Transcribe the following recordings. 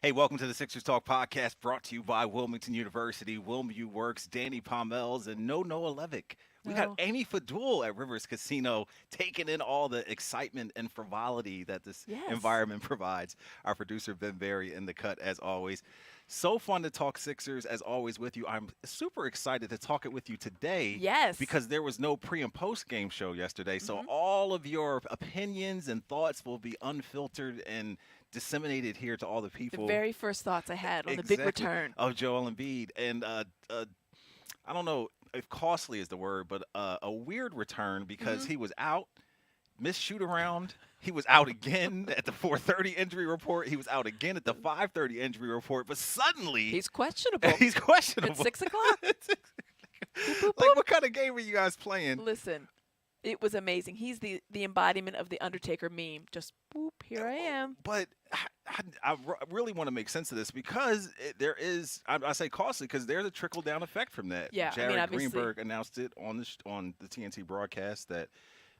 Hey, welcome to the Sixers Talk podcast brought to you by Wilmington University, WilmU Works, Danny Pommells, and No Noah Levick. We got No. Amy Fadool at Rivers Casino taking in all the excitement and frivolity that this Yes. environment provides. Our producer, Ben Berry, in the cut as always. So fun to talk Sixers as always with you. I'm super excited to talk it with you today Yes. because there was no pre and post game show yesterday. So hmm all of your opinions and thoughts will be unfiltered and disseminated here to all the The people very first thoughts I had on the big exactly return. of Joel Embiid. And I don't know if costly is the word, but a weird return because hmm he was out, missed shoot around. He was out again at the 4:30 injury report. He was out again at the 5:30 injury report. But suddenly, He's questionable. he's At questionable. 6 o'clock. Boop, boop, Like, boop. what kind of game are you guys playing? Listen, it was amazing. He's the embodiment of the Undertaker meme. Just boop, here I am. But really want to make sense of this because there is, I say costly because there's a trickle down effect from that. Yeah, I mean, Jared obviously, Greenberg announced it on the TNT broadcast that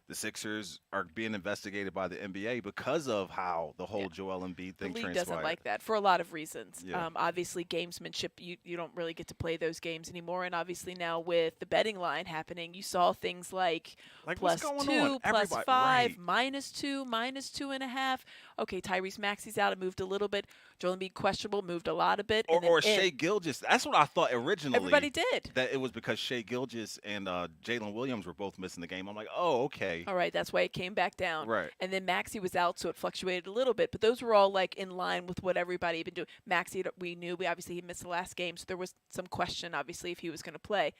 the Sixers are being investigated by the NBA because of how the whole yeah. Joel Embiid The thing league transpired. doesn't like that for a lot of reasons. Yeah. Obviously, gamesmanship, you don't really get to play those games anymore. And obviously, now with the betting line happening, you saw things like Like, what's plus going on? 2, plus Everybody, 5, right. -2, -2.5. Okay, Tyrese Maxey's out. It moved a little bit. Joel Embiid questionable, moved a lot a bit. Or, And then or Shea Gilgeous. That's what I thought originally. everybody did. That it was because Shea Gilgeous and Jalen Williams were both missing the game. I'm like, oh, okay. All right, that's why it came back down. Right. And then Maxey was out, so it fluctuated a little bit. But those were all like in line with what everybody had been doing. Maxey, we knew, we obviously he missed the last game, so there was some question, obviously, if he was going to play.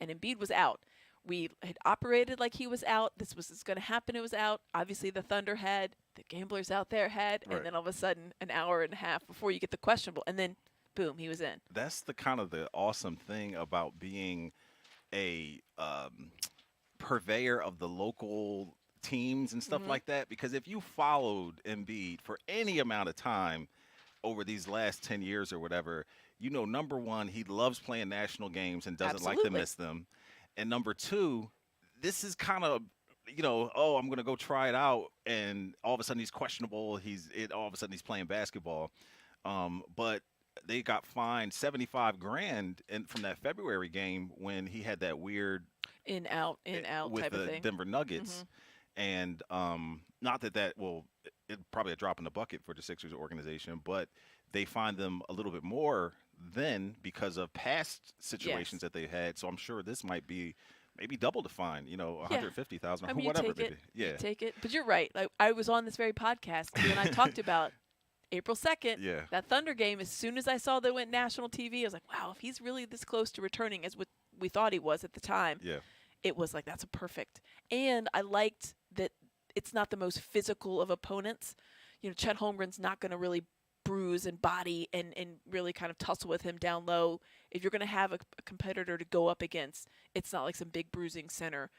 And Embiid was out. We had operated like he was out. This was going to happen. It was out. Obviously, the Thunder had, the gamblers out there had, Right. and then all of a sudden, an hour and a half before you get the questionable, and then boom, he was in. That's the kind of the awesome thing about being a purveyor of the local teams and stuff hmm like that. Because if you followed Embiid for any amount of time over these last 10 years or whatever, you know, number one, he loves playing national games and doesn't like to Absolutely. miss them. And number two, this is kind of, you know, oh, I'm going to go try it out. And all of a sudden he's questionable. All of a sudden he's playing basketball. But they got fined 75 grand from that February game when he had that weird In, out with type of the thing. Denver Nuggets. hmm And not that will it probably a drop in the bucket for the Sixers organization, but they find them a little bit more then because of past situations Yes. that they had. So I'm sure this might be maybe double the fine, you know, Yeah. 150,000 I or mean, you whatever take it may it. be. You Yeah. take it. But you're right. Like I was on this very podcast, you and I talked about April 2nd, Yeah. that Thunder game. As soon as I saw they went national TV, I was like, wow, if he's really this close to returning as what we thought he was at the time, Yeah. it was like, that's a perfect. And I liked that it's not the most physical of opponents. You know, Chet Holmgren's not going to really bruise and body and really kind of tussle with him down low. If you're going to have a competitor to go up against, it's not like some big bruising center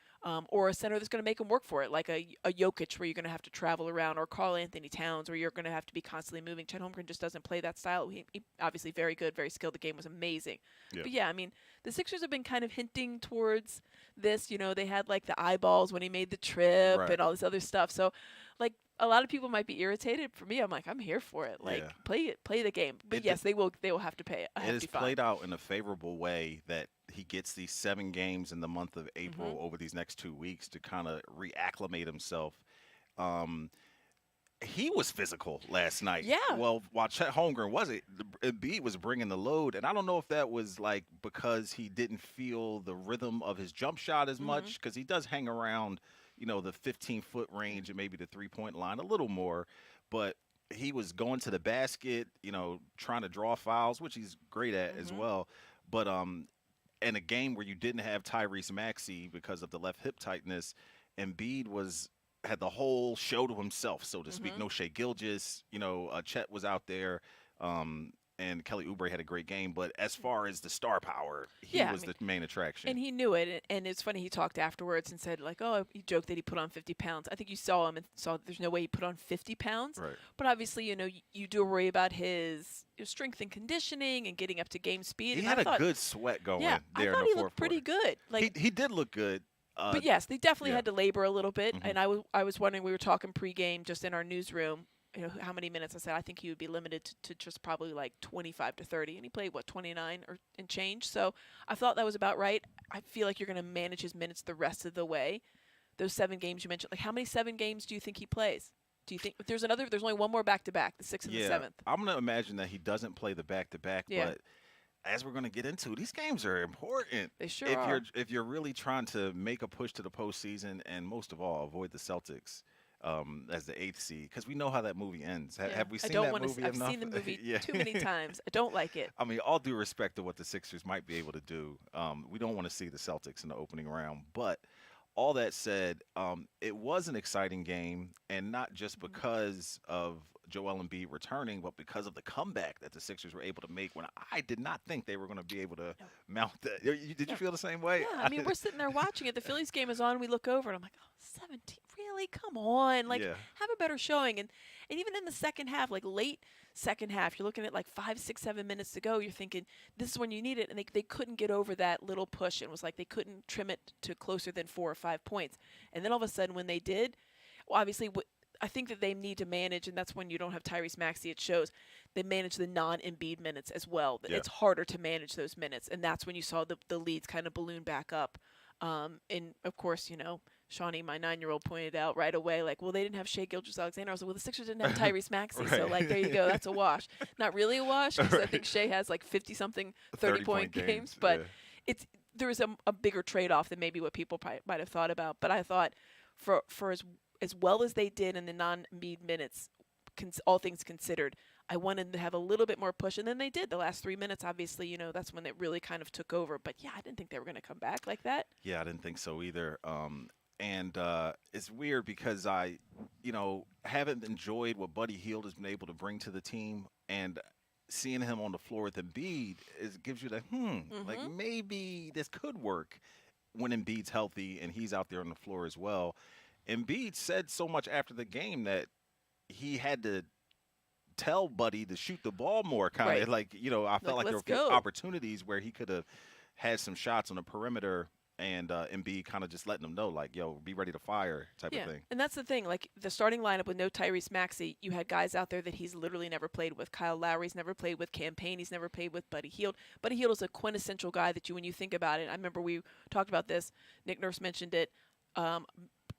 or a center that's going to make him work for it, like a Jokic where you're going to have to travel around, or Karl Anthony Towns where you're going to have to be constantly moving. Chet Holmgren just doesn't play that style. He obviously very good, very skilled. The game was amazing. Yeah. But yeah, I mean, the Sixers have been kind of hinting towards this. You know, they had like the eyeballs when he made the trip Right. and all this other stuff. So, like, a lot of people might be irritated. For me, I'm like, I'm here for it. Like, Yeah. play the game. But It- yes, they will have to pay a It is hefty fine. played out in a favorable way that he gets these 7 games in the month of April Mm-hmm. over these next 2 weeks to kind of reacclimate himself. Um, he was physical last night. Yeah. Well, while Chet Holmgren wasn't, Embiid was bringing the load, and I don't know if that was like because he didn't feel the rhythm of his jump shot as Mm-hmm. much, because he does hang around, you know, the 15-foot range and maybe the 3-point line a little more, but he was going to the basket, you know, trying to draw fouls, which he's great at as Mhm. well. But in a game where you didn't have Tyrese Maxey because of the left hip tightness, Embiid had the whole show to himself, so to speak. Mhm. No Shea Gilgeous, you know, Chet was out there, and Kelly Oubre had a great game. But as far as the star power, he Yeah, I was mean, the main attraction. And he knew it. And it's funny, he talked afterwards and said, like, oh, he joked that he put on 50 pounds. I think you saw him and saw there's no way he put on 50 pounds. Right. But obviously, you know, you do worry about his strength and conditioning and getting up to game speed. He and had I a thought, good sweat going yeah, I there thought in he the fourth looked pretty quarter. good. Like, He did look good. but yes, they definitely yeah. had to labor a little bit. Mhm. And I was wondering, we were talking pregame just in our newsroom, how many minutes. I said I think he would be limited to just probably like 25 to 30, and he played 29 or and change. So I thought that was about right. I feel like you're going to manage his minutes the rest of the way. Those 7 games you mentioned, like how many 7 games do you think he plays? Do you think there's only one more back to back, the 6th and the 7th? I'm gonna imagine that he doesn't play the back to back, Yeah. but as we're gonna get into, these games are important. They sure if are. If you're really trying to make a push to the postseason, and most of all, avoid the Celtics as the 8th seed, because we know how that movie ends. Yeah. Have we seen I don't that wanna movie I've enough? seen the movie Yeah. too many times. I don't like it. I mean, all due respect to what the Sixers might be able to do, we don't want to see the Celtics in the opening round. But all that said, it was an exciting game, and not just because of Joel Embiid returning, but because of the comeback that the Sixers were able to make when I did not think they were going to be able to No. mount that. Did you feel the same way? Yeah, I mean, we're sitting there watching it. The Phillies game is on. We look over, and I'm like, oh, 17, really? Come on. Like, Yeah. have a better showing. And even in the second half, like late second half, you're looking at like 5, 6, 7 minutes to go. You're thinking, this is when you need it. And they couldn't get over that little push. It was like they couldn't trim it to closer than 4 or 5 points. And then all of a sudden, when they did, well, obviously, I think that they need to manage, and that's when you don't have Tyrese Maxey. It shows they manage the non-Embiid minutes as well. Yeah. It's harder to manage those minutes, and that's when you saw the leads kind of balloon back up. And of course, Shawnee, my 9-year-old, pointed out right away, like, well, they didn't have Shea Gilgeous-Alexander. I was like, well, the Sixers didn't have Tyrese Maxey, so Right. like, there you go, that's a wash. Not really a wash, because I Right. think Shea has like 50-something 30-point 30-point games, but there was a bigger trade-off than maybe what people might have thought about. But I thought for as well as they did in the non-Embiid minutes, all things considered, I wanted to have a little bit more push, and then they did. The last 3 minutes, obviously, that's when it really kind of took over. But yeah, I didn't think they were going to come back like that. Yeah, I didn't think so either. And it's weird because I, haven't enjoyed what Buddy Hield has been able to bring to the team, and seeing him on the floor with Embiid gives you that like maybe this could work when Embiid's healthy and he's out there on the floor as well. Embiid said so much after the game that he had to tell Buddy to shoot the ball more, kind of Right. like, I felt like there let's were go. opportunities where he could have had some shots on the perimeter, and Embiid kind of just letting him know, like, yo, be ready to fire type of thing. And that's the thing. Like, the starting lineup with no Tyrese Maxey, you had guys out there that he's literally never played with. Kyle Lowry's never played with. Campaign, he's never played with. Buddy Hield. Buddy Hield is a quintessential guy that when you think about it, I remember we talked about this. Nick Nurse mentioned it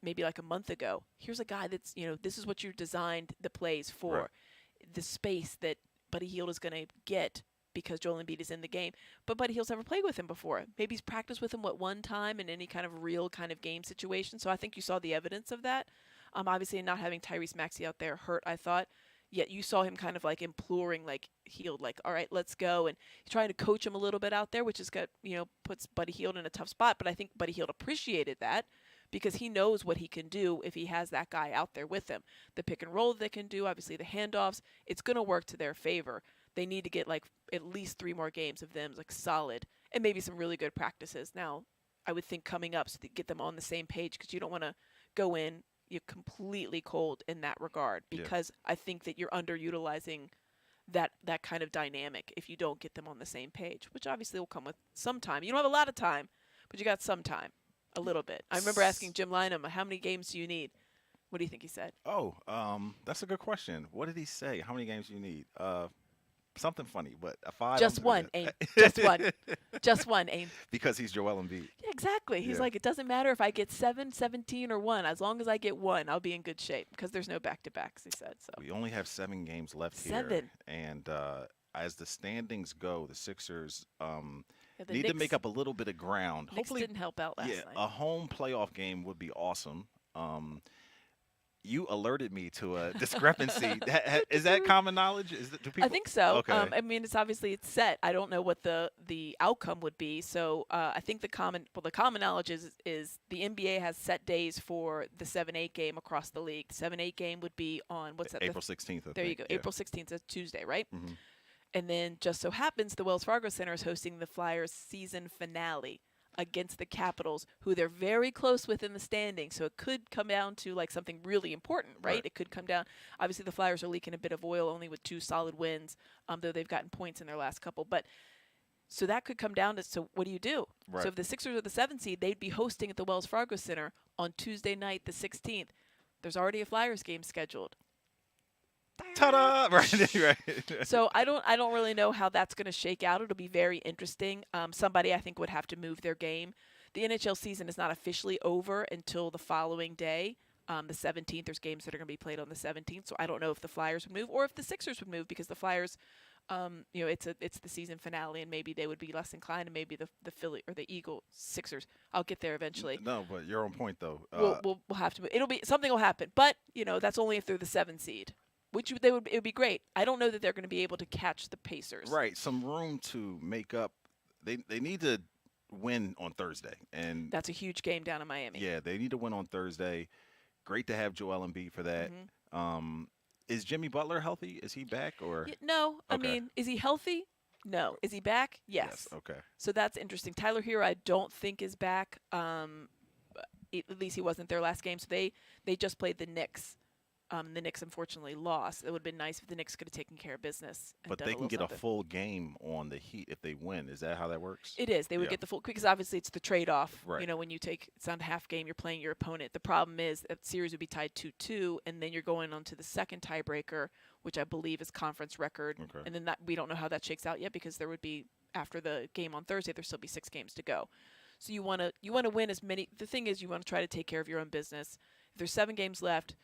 maybe like a month ago. Here's a guy that's, this is what you designed the plays for. Right. The space that Buddy Hield is going to get because Joel Embiid is in the game. But Buddy Hield's never played with him before. Maybe he's practiced with him, one time in any kind of real kind of game situation. So I think you saw the evidence of that. Obviously, not having Tyrese Maxey out there hurt, I thought. Yet you saw him kind of like imploring, like, Hield, like, all right, let's go. And he's trying to coach him a little bit out there, which is got, puts Buddy Hield in a tough spot. But I think Buddy Hield appreciated that because he knows what he can do if he has that guy out there with him. The pick and roll they can do, obviously the handoffs, it's going to work to their favor. They need to get like at least 3 more games of them like solid, and maybe some really good practices. Now, I would think coming up so to get them on the same page, because you don't want to go in you're completely cold in that regard, because I think that you're underutilizing that kind of dynamic if you don't get them on the same page, which obviously will come with some time. You don't have a lot of time, but you got some time, a little bit. I remember asking Jim Lynam, how many games do you need? What do you think he said? Oh, that's a good question. What did he say? How many games do you need? Something funny, but a 5. Just one, Aim. Just one. Just one, Aim. Because he's Joel Embiid. Yeah, exactly. He's like, it doesn't matter if I get 7, 17, or 1. As long as I get 1, I'll be in good shape, because there's no back-to-backs, he said. So We only have 7 games left 7. here. And as the standings go, the Sixers the need to Knicks- make up a little bit of ground. Knicks Hopefully, didn't help out last night. a home playoff game would be awesome. You alerted me to a discrepancy. Is that common knowledge? Do people? I think so. Okay. I mean, it's set. I don't know what the outcome would be. So I think the common knowledge is the NBA has set days for the 7-8 game across the league. The 7-8 game would be on what's that? April 16th. There you go. April 16th is Tuesday, right? Mm-hmm. And then just so happens the Wells Fargo Center is hosting the Flyers season finale against the Capitals, who they're very close with in the standings. So it could come down to like something really important, right? It could come down. Obviously, the Flyers are leaking a bit of oil, only with 2 solid wins, though they've gotten points in their last couple. But so that could come down to, so what do you do? Right. So if the Sixers are the 7th seed, they'd be hosting at the Wells Fargo Center on Tuesday night, the 16th. There's already a Flyers game scheduled. Ta-da! Right, right. So I don't really know how that's going to shake out. It'll be very interesting. Somebody I think would have to move their game. The NHL season is not officially over until the following day, the 17th. There's games that are going to be played on the 17th. So I don't know if the Flyers would move or if the Sixers would move because the Flyers, it's the season finale and maybe they would be less inclined and maybe the Philly or the Eagle Sixers. I'll get there eventually. No, but you're on point though. We'll have to move. It'll be something will happen, but that's only if they're the 7 seed. It would be great. I don't know that they're going to be able to catch the Pacers. Right, some room to make up. They need to win on Thursday, and That's a huge game down in Miami. yeah, they need to win on Thursday. Great to have Joel Embiid for that. Is Jimmy Butler healthy? Is he back or? No, I Okay. mean, is he healthy? No. Is he back? Yes. Okay. So that's interesting. Tyler Hero, I don't think is back. At least he wasn't their last game. So they just played the Knicks. The Knicks unfortunately lost. It would have been nice if the Knicks could have taken care of business. And But done they a can little get something. a full game on the Heat if they win. Is that how that works? It is. They would Yeah. get the full because obviously it's the trade-off. Right. When you take it's not a half game, you're playing your opponent. The problem is that series would be tied 2-2, and then you're going on to the second tiebreaker, which I believe is conference record. Okay. And then we don't know how that shakes out yet because there would be after the game on Thursday, there'll still be 6 games to go. So you want to win as many. The thing is, you want to try to take care of your own business. If there's 7 games left.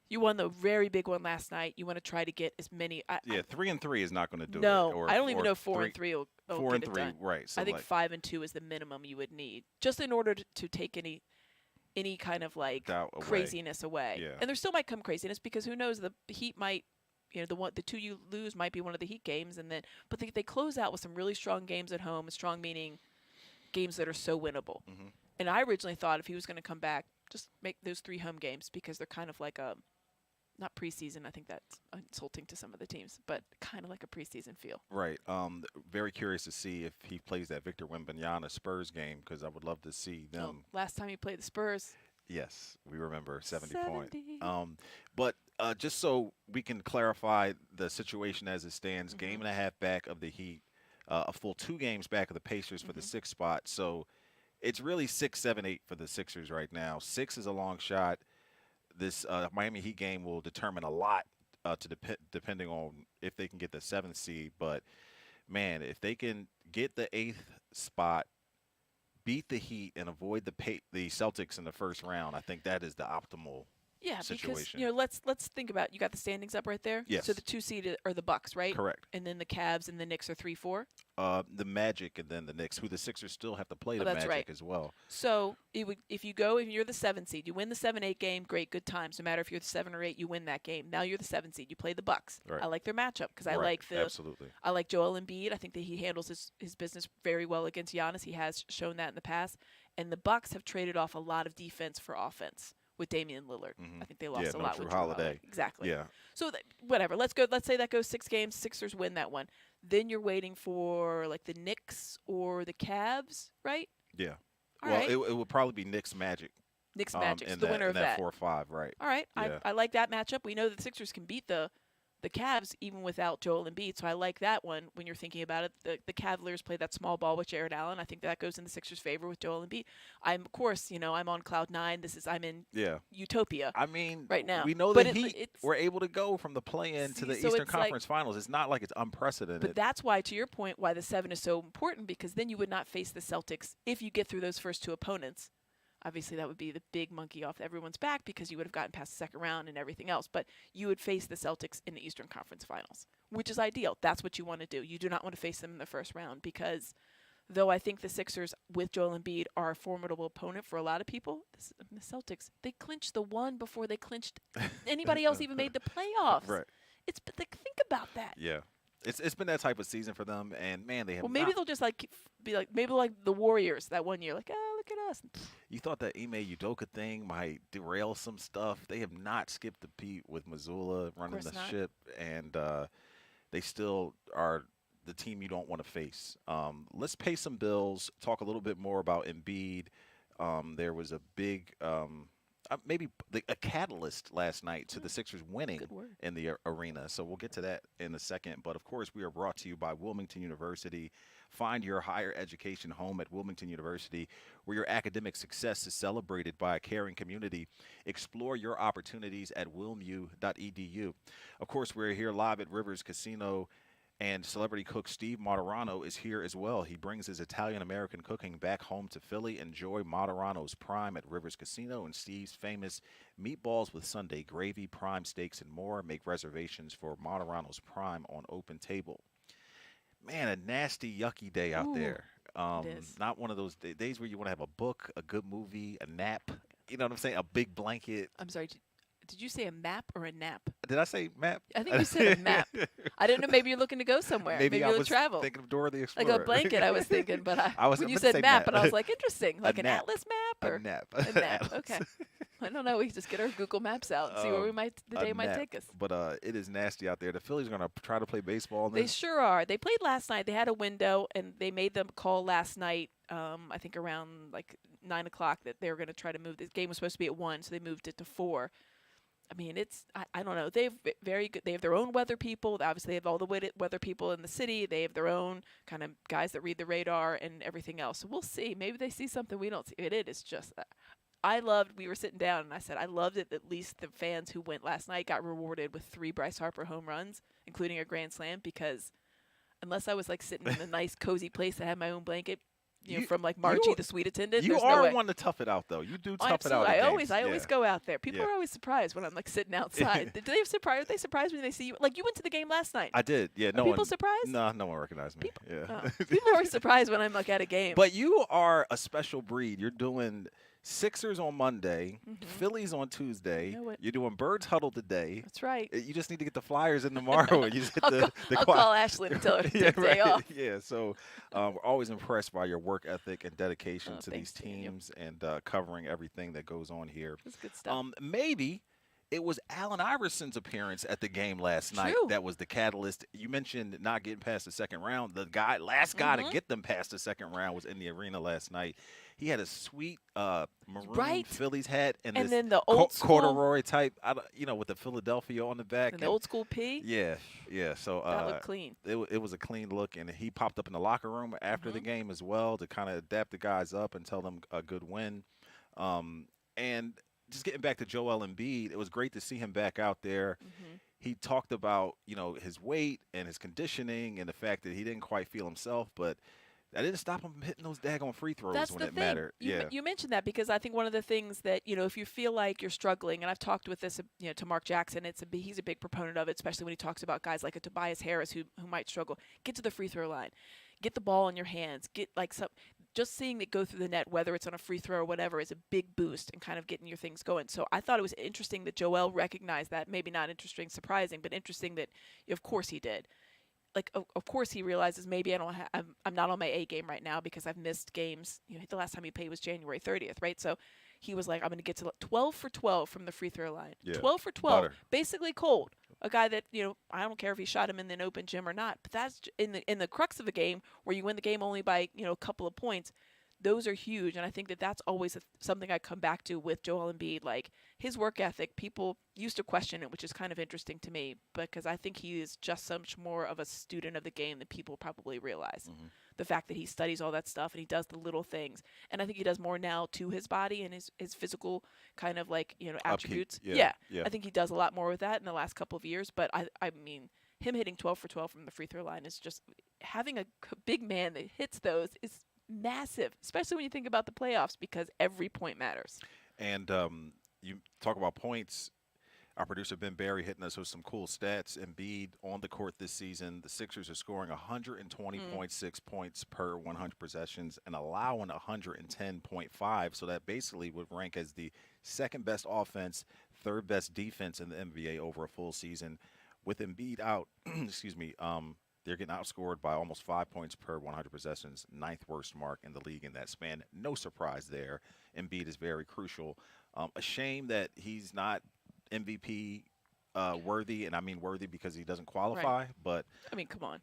You won the very big one last night. You want to try to get as many. 3-3 is not going to do it. No, Or, I don't even or know if 4 three- and 3 will 4 get and it 3, done. right? So I think like 5 and 2 is the minimum you would need, just in order to take any kind of like doubt away. craziness away. Yeah. And there still might come craziness because who knows, the Heat might, the 2 you lose might be one of the Heat games, and then but they close out with some really strong games at home. Strong meaning games that are so winnable. Mhm. And I originally thought if he was going to come back, just make those 3 home games because they're kind of like a not preseason. I think that's insulting to some of the teams, but kind of like a preseason feel. Right. Very curious to see if he plays that Victor Wembanyama Spurs game because I would love to see them. Last time he played the Spurs. Yes, we remember 70 points. 70. But just so we can clarify the situation as it stands, game and a half back of the Heat, a full 2 games back of the Pacers for the 6th spot. So it's really 6, 7, 8 for the Sixers right now. 6 is a long shot. This Miami Heat game will determine a lot depending on if they can get the 7th seed. But, man, if they can get the 8th spot, beat the Heat, and avoid the Celtics in the first round, I think that is the optimal situation. Because let's think about you got the standings up right there. Yes. So the 2 seed are the Bucks, right? Correct. And then the Cavs and the Knicks are 3-4. The Magic and then the Knicks, who the Sixers still have to play the that's Magic right. as well. So if you're the 7 seed, you win the 7-8 game, great, good times. No matter if you're the 7 or 8, you win that game. Now you're the 7 seed, you play the Bucks. Right. I like their matchup because Right. Absolutely. I like Joel Embiid. I think that he handles his business very well against Giannis. He has shown that in the past. And the Bucks have traded off a lot of defense for offense with Damian Lillard. I think they lost a no lot Drew with Drew Holiday. Exactly. Yeah. So whatever. Let's say that goes 6 games. Sixers win that one. Then you're waiting for like the Knicks or the Cavs, right? Yeah. All well, right. it would probably be Knicks Magic. Knicks Magic. In The winner in of that that. 4-5, right? All right. Yeah. I like that matchup. We know that the Sixers can beat the Cavs even without Joel Embiid, so I like that one when you're thinking about it. The Cavaliers play that small ball with Jared Allen. I think that goes in the Sixers' favor with Joel Embiid. I'm on cloud 9. I'm in utopia. I mean, right now. we know But the Heat were able to go from the play-in to the so Eastern it's Conference Finals. It's not like it's unprecedented. But that's why, to your point, why the 7 is so important, because then you would not face the Celtics if you get through those first 2 opponents. Obviously, that would be the big monkey off everyone's back because you would have gotten past the second round and everything else. But you would face the Celtics in the Eastern Conference Finals, which is ideal. That's what you want to do. You do not want to face them in the first round because, though I think the Sixers with Joel Embiid are a formidable opponent for a lot of people, the Celtics, they clinched the 1 before they clinched anybody else even made the playoffs. Right. Think about that. Yeah. It's been that type of season for them, and, man, they have Well, maybe they'll just maybe like the Warriors that one year. Like, oh, look at us. You thought that Ime Udoka thing might derail some stuff. They have not skipped the beat with Missoula running the ship, and they still are the team you don't want to face. Let's pay some bills, talk a little bit more about Embiid. There was a big maybe a catalyst last night to the Sixers winning Good word. in the arena. So we'll get to that in a second. But of course, we are brought to you by Wilmington University. Find your higher education home at Wilmington University, where your academic success is celebrated by a caring community. Explore your opportunities at wilmu.edu. Of course, we're here live at Rivers Casino. And celebrity cook Steve Martirano is here as well. He brings his Italian-American cooking back home to Philly. Enjoy Martirano's Prime at Rivers Casino and Steve's famous meatballs with Sunday gravy, prime steaks, and more. Make reservations for Martirano's Prime on Open Table. Man, a nasty, yucky day out Ooh, there. it is. Not one of those days where you want to have a book, a good movie, a nap. You know what I'm saying? A big blanket. I'm sorry. Did you say a map or a nap? Did I say map? I think you said a map. I didn't know. Maybe you're looking to go somewhere. Maybe I you'll was travel. thinking of Dora the Like Explorer. a blanket, I was thinking, but was when you meant to said say map, nap. and I was like, interesting, like an nap. atlas map or A nap. a nap. Atlas. Okay. I don't know. We just get our Google Maps out and see where the day might nap. take us. But it is nasty out there. The Phillies are going to try to play baseball. They sure are. They played last night. They had a window, and they made them call last night. I think around like 9 o'clock that they were going to try to move. The game was supposed to be at 1, so they moved it to 4. I mean, I don't know. They've very good. They have their own weather people. Obviously, they have all the weather people in the city. They have their own kind of guys that read the radar and everything else. So we'll see. Maybe they see something we don't see. It is just we were sitting down, and I said I loved it. At least the fans who went last night got rewarded with 3 Bryce Harper home runs, including a grand slam, because unless I was like sitting in a nice, cozy place that had my own blanket, from like Margie, the suite attendant. You there's are no way. one to tough it out, though. You do tough it Absolutely. out. I at always games. go out there. People Yeah. are always surprised when I'm like sitting outside. Do they surprised? Are they surprised when they see you? Like you went to the game last night. I did. Yeah. Are No people one. surprised? No, no one recognized me. Yeah. People are always surprised when I'm like at a game. But you are a special breed. You're doing Sixers on Monday, Mhm. Phillies on Tuesday. know it. You're doing Birds Huddle today. That's right. You just need to get the Flyers in tomorrow, and you just hit the I'll call Ashley and tell her to take the day off. Yeah, so we're always impressed by your work ethic and dedication to these thanks, Daniel. teams and covering everything that goes on here. That's good stuff. Maybe it was Allen Iverson's appearance at the game last night True. that was the catalyst. You mentioned not getting past the second round. The last guy to get them past the second round was in the arena last night. He had a sweet maroon Phillies hat and this then the old school corduroy type, with the Philadelphia on the back. and the old school P. Yeah. So That looked clean. It was a clean look, and he popped up in the locker room after the game as well to kind of adapt the guys up and tell them a good win. And just getting back to Joel Embiid, it was great to see him back out there. Mhm. He talked about, his weight and his conditioning and the fact that he didn't quite feel himself, but that didn't stop him from hitting those daggone free throws That's when the it thing. mattered. You mentioned that because I think one of the things that, if you feel like you're struggling, and I've talked with this, to Mark Jackson, he's a big proponent of it, especially when he talks about guys like a Tobias Harris who might struggle. Get to the free throw line. Get the ball in your hands. Get just seeing it go through the net, whether it's on a free throw or whatever, is a big boost and kind of getting your things going. So I thought it was interesting that Joel recognized that. Maybe not interesting, surprising, but interesting that, of course, he did. Like, of course, he realizes maybe I'm not on my A game right now because I've missed games. The last time he played was January 30th, right? So he was like, I'm going to get to 12 for 12 from the free throw line. Yeah. 12 for 12, Butter. basically cold. A guy that, I don't care if he shot him in an open gym or not, but that's in the crux of a game where you win the game only by, a couple of points. Those are huge, and I think that that's always something I come back to with Joel Embiid. Like, his work ethic, people used to question it, which is kind of interesting to me, because I think he is just so much more of a student of the game than people probably realize. Mhm. The fact that he studies all that stuff and he does the little things, and I think he does more now to his body and his physical kind of attributes. Yeah. I think he does a lot more with that in the last couple of years, but I mean, him hitting 12 for 12 from the free throw line is just having a big man that hits those is massive, especially when you think about the playoffs, because every point matters. And you talk about points. Our producer Ben Barry hitting us with some cool stats. Embiid on the court this season, the Sixers are scoring 120.6 points per 100 possessions and allowing 110.5. So that basically would rank as the second best offense, third best defense in the NBA over a full season. With Embiid out, they're getting outscored by almost 5 points per 100 possessions, ninth worst mark in the league in that span. No surprise there. Embiid is very crucial. A shame that he's not MVP worthy, and I mean worthy because he doesn't qualify. Right. But I mean, come on.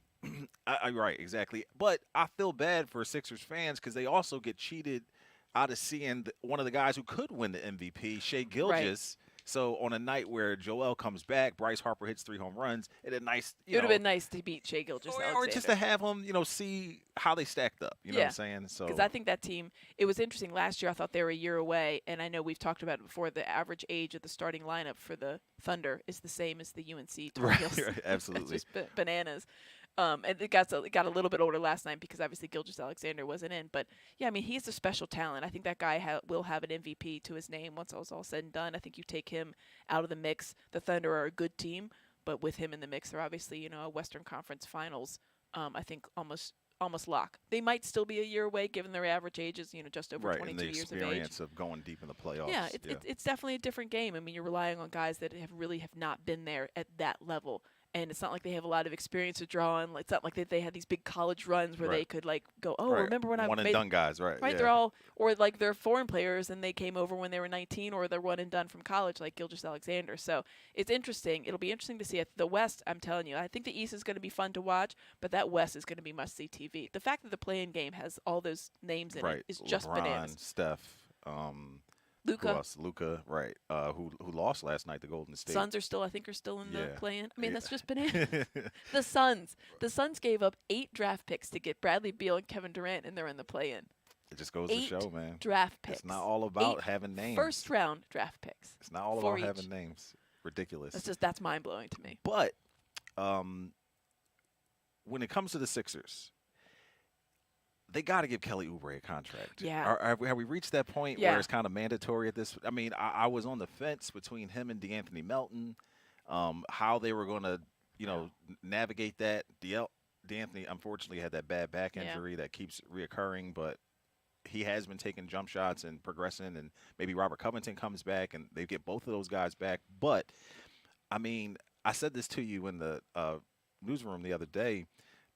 right, exactly. But I feel bad for Sixers fans because they also get cheated out of seeing one of the guys who could win the MVP, Shea Right. Gilgeous. So on a night where Joel comes back, Bryce Harper hits 3 home runs, and a nice, It would have been nice to beat Shea or just Gilgeous-Alexander. to have him, see how they stacked up. You know what I'm Yeah. saying? So Because I think that team, it was interesting. Last year, I thought they were a year away, and I know we've talked about it before. The average age of the starting lineup for the Thunder is the same as the UNC Tar right, Heels. right, absolutely. It's just bananas. And it got a little bit older last night because obviously Gilgeous-Alexander wasn't in. But yeah, I mean, he's a special talent. I think that guy will have an MVP to his name once all's all said and done. I think you take him out of the mix. The Thunder are a good team, but with him in the mix, they're obviously a Western Conference Finals. I think almost lock. They might still be a year away given their average ages, just over Right, 22 and the years of age. experience of going deep in the playoffs. Yeah, it's definitely a different game. I mean, you're relying on guys that have not been there at that level. And it's not like they have a lot of experience to draw on. It's not like they had these big college runs where Right. they could go, oh, Right. remember when I one and made done guys, right? right? Yeah. They're all or like they're foreign players and they came over when they were 19, or they're one and done from college like Gilgeous-Alexander. So it's interesting. It'll be interesting to see it. The West, I'm telling you, I think the East is going to be fun to watch, but that West is going to be must-see TV. The fact that the play-in game has all those names in right. it is just LeBron, bananas. Steph, who Luka, else? Luka, right? Who lost last night to Golden State? Suns are still in the Yeah. play-in. I mean, Yeah. that's just bananas. The Suns gave up 8 draft picks to get Bradley Beal and Kevin Durant, and they're in the play-in. It just goes 8 to show, man. draft picks. It's not all about 8 having names. First-round draft picks. It's not all for about each. having names. Ridiculous. That's mind-blowing to me. But when it comes to the Sixers, they got to give Kelly Oubre a contract. Yeah. Have we reached that point Yeah. where it's kind of mandatory at this? I mean, I was on the fence between him and DeAnthony Melton, how they were going to, navigate that. DeAnthony, unfortunately, had that bad back injury that keeps reoccurring, but he has been taking jump shots and progressing, and maybe Robert Covington comes back, and they get both of those guys back. But, I mean, I said this to you in the newsroom the other day,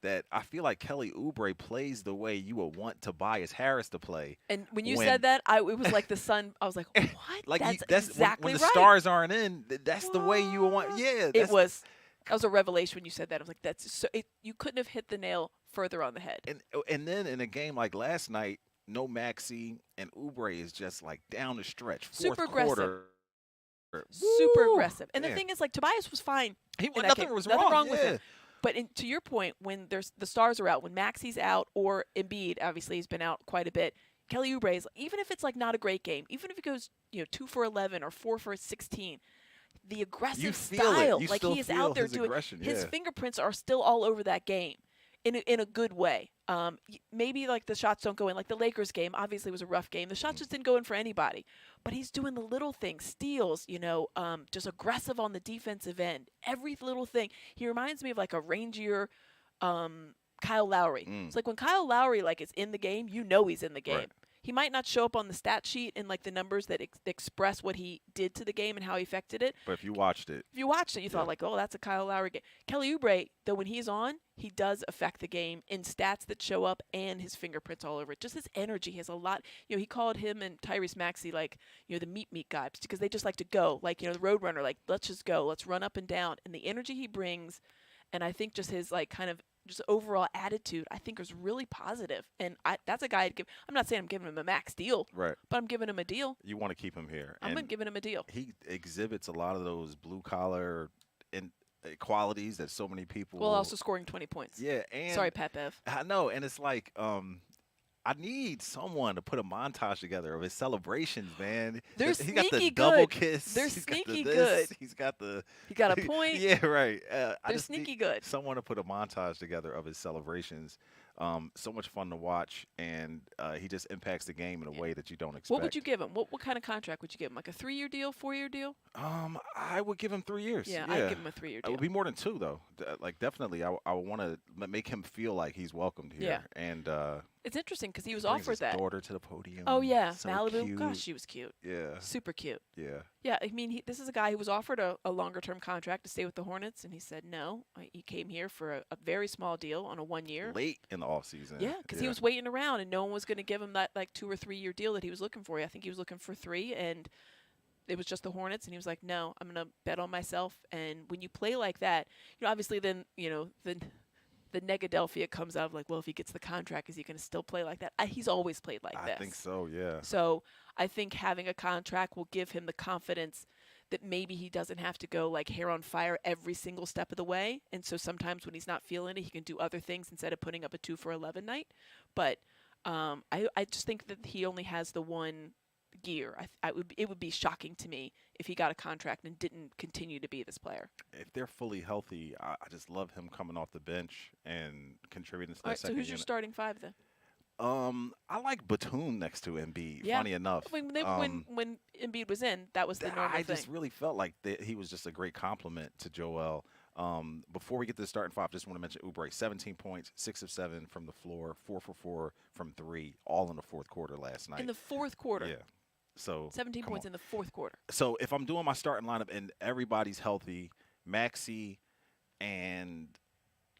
that I feel like Kelly Oubre plays the way you would want Tobias Harris to play. And when you said that, it was like the sun. I was like, what? Like that's exactly when the right. stars aren't in, that's the way you would want. Yeah, That was a revelation when you said that. I was like, that's so. You couldn't have hit the nail further on the head. And then in a game like last night, no Maxey, and Oubre is just like down the stretch, Super fourth quarter. Super Woo! aggressive. And Man. the thing is, like, Tobias was fine. Nothing was wrong. with Yeah. him. But to your point, when the stars are out, when Maxey's out or Embiid, obviously he's been out quite a bit, Kelly Oubre is, even if it's like not a great game, even if he goes 2 for 11 or 4 for 16, the aggressive You feel style, it. You like still he is feel out there his doing, aggression, his yeah. fingerprints are still all over that game. In a good way. Maybe like the shots don't go in. Like the Lakers game, obviously was a rough game. The shots just didn't go in for anybody. But he's doing the little things, steals, just aggressive on the defensive end. Every little thing. He reminds me of like a rangier Kyle Lowry. It's like when Kyle Lowry is in the game, he's in the game. Right. He might not show up on the stat sheet and like the numbers that express what he did to the game and how he affected it. But if you watched it, You thought oh, that's a Kyle Lowry game. Kelly Oubre, though, when he's on, he does affect the game in stats that show up and his fingerprints all over it. Just his energy has a lot. He called him and Tyrese Maxey the meat guys because they just like to go. The Roadrunner, let's just go. Let's run up and down. And the energy he brings, and I think just his kind of just overall attitude, I think is really positive. And that's a guy I'd give. I'm not saying I'm giving him a max deal, right? but I'm giving him a deal. You want to keep him here. I'm And giving him a deal. he exhibits a lot of those blue collar and qualities that so many people. Well, also scoring 20 points. Yeah, and Sorry, Pat Bev. I know, and it's like I need someone to put a montage together of his celebrations, man. They're He got the sneaky double good. kiss. They're He's got the sneaky this, good. He's got the. He got a point. Yeah, right. I They're just sneaky need good. someone to put a montage together of his celebrations. So much fun to watch, and he just impacts the game in a way that you don't expect. What would you give him? What kind of contract would you give him? Like a 3-year deal, 4-year deal? I would give him 3 years. Yeah, I'd give him a 3-year It deal. would be more than 2, though. Definitely, I would want to make him feel like he's welcomed here. Yeah. And It's interesting because he was brings offered his that. daughter to the podium. Oh yeah, So Malibu. cute. Gosh, she was cute. Yeah. Super cute. Yeah. Yeah, I mean, this is a guy who was offered a longer-term contract to stay with the Hornets, and he said no. He came here for a very small deal on a 1-year. Late in the offseason. Yeah, because he was waiting around, and no one was going to give him that 2 or 3-year deal that he was looking for. I think he was looking for 3, and it was just the Hornets, and he was like, no, I'm going to bet on myself. And when you play like that, obviously then the negadelphia comes out of like, well, if he gets the contract, is he going to still play like that? He's always played like this. I think so, yeah. So I think having a contract will give him the confidence that maybe he doesn't have to go like hair on fire every single step of the way. And so sometimes when he's not feeling it, he can do other things instead of putting up a 2 for 11 night. But I just think that he only has the one gear. It would be shocking to me if he got a contract and didn't continue to be this player. If they're fully healthy, I just love him coming off the bench and contributing to All that right, so second who's your unit. starting 5 then? I like Batum next to Embiid. Yeah. Funny enough, When Embiid was in, that was the normal I thing. just really felt like he was just a great compliment to Joel. Before we get to the starting 5, just want to mention Oubre, 17 points, 6 of 7 from the floor, 4 for 4 from 3, all in the fourth quarter last night. In the fourth quarter. Yeah. So 17 points in the fourth quarter. So if I'm doing my starting lineup and everybody's healthy, Maxey and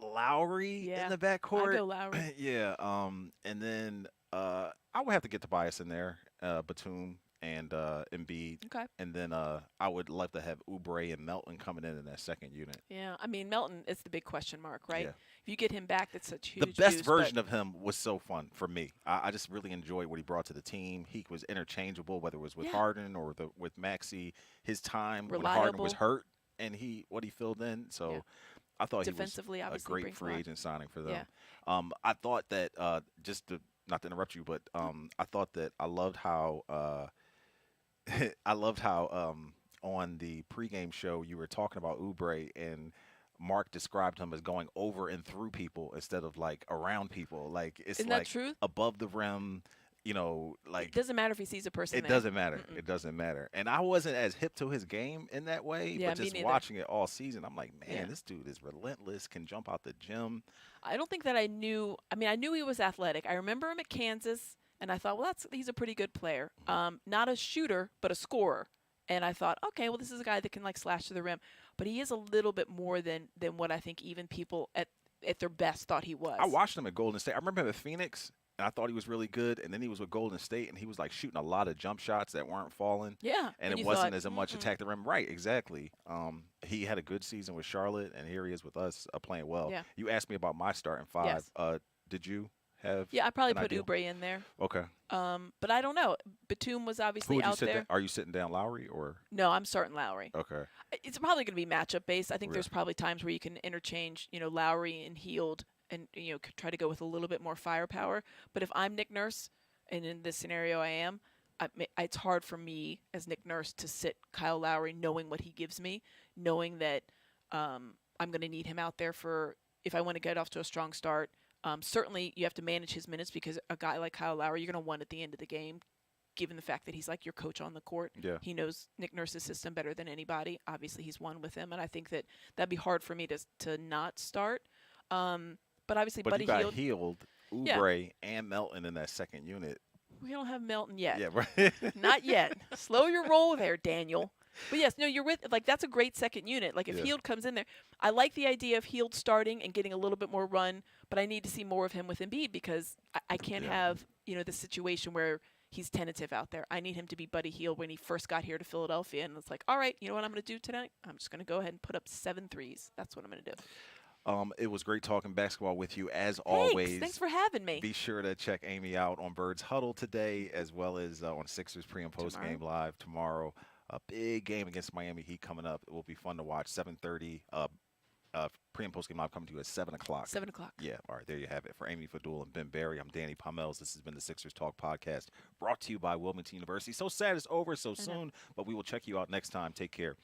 Lowry in the backcourt. I go Lowry. Yeah. And then I would have to get Tobias in there, Batum and Embiid. Okay. And then I would love to have Oubre and Melton coming in that second unit. Yeah, I mean Melton is the big question mark, right? Yeah. If you get him back, that's such huge. The best juice, version of him was so fun for me. I just really enjoyed what he brought to the team. He was interchangeable, whether it was with Harden or with Maxey. His time when Harden was hurt and what he filled in. So I thought he was a great free agent signing for them. Yeah. I thought that just to not to interrupt you, but I thought that I loved how on the pregame show you were talking about Oubre and Mark described him as going over and through people instead of like around people. Like it's Isn't like that true? above the rim, like it doesn't matter if he sees a person. It doesn't matter. Mm-mm. It doesn't matter. And I wasn't as hip to his game in that way, but just watching it all season, I'm like, man, this dude is relentless, can jump out the gym. I don't think that I knew. I mean, I knew he was athletic. I remember him at Kansas, and I thought, well, he's a pretty good player. Not a shooter, but a scorer. And I thought, okay, well, this is a guy that can like slash to the rim, but he is a little bit more than what I think even people at their best thought he was. I watched him at Golden State. I remember him at Phoenix, and I thought he was really good. And then he was with Golden State, and he was like shooting a lot of jump shots that weren't falling. Yeah, and it wasn't as much attack the rim. Right, exactly. He had a good season with Charlotte, and here he is with us playing well. Yeah. You asked me about my starting 5. Yes. Did you have? Yeah, I probably put Oubre in there. Okay. But I don't know. Batum was obviously out there. Are you sitting down Lowry or? No, I'm starting Lowry. Okay. It's probably going to be matchup based. I think there's probably times where you can interchange, Lowry and Hield, and try to go with a little bit more firepower. But if I'm Nick Nurse, and in this scenario I am, it's hard for me as Nick Nurse to sit Kyle Lowry, knowing what he gives me, knowing that I'm going to need him out there for if I want to get off to a strong start. Certainly, you have to manage his minutes because a guy like Kyle Lowry, you're going to want at the end of the game, given the fact that he's like your coach on the court. Yeah. He knows Nick Nurse's system better than anybody. Obviously, he's won with him, and I think that'd be hard for me to not start. But obviously, Buddy you got Hield, Oubre, and Melton in that second unit. We don't have Melton yet. Yeah, right. Not yet. Slow your roll there, Daniel. But yes, no, you're with that's a great second unit. Like if Hield comes in there, I like the idea of Hield starting and getting a little bit more run, but I need to see more of him with Embiid because I can't have the situation where he's tentative out there. I need him to be Buddy Hield when he first got here to Philadelphia, and it's like, all right, you know what I'm going to do tonight? I'm just going to go ahead and put up 7 threes. That's what I'm going to do. It was great talking basketball with you as always. Thanks for having me. Be sure to check Amy out on Birds Huddle today, as well as on Sixers pre and post game live tomorrow. A big game against Miami Heat coming up. It will be fun to watch. 7:30. Pre and post game live coming to you at 7 o'clock. 7 o'clock. Yeah. All right. There you have it. For Amy Fadool and Ben Barry, I'm Danny Pommells. This has been the Sixers Talk podcast, brought to you by Wilmington University. So sad it's over so soon, but we will check you out next time. Take care.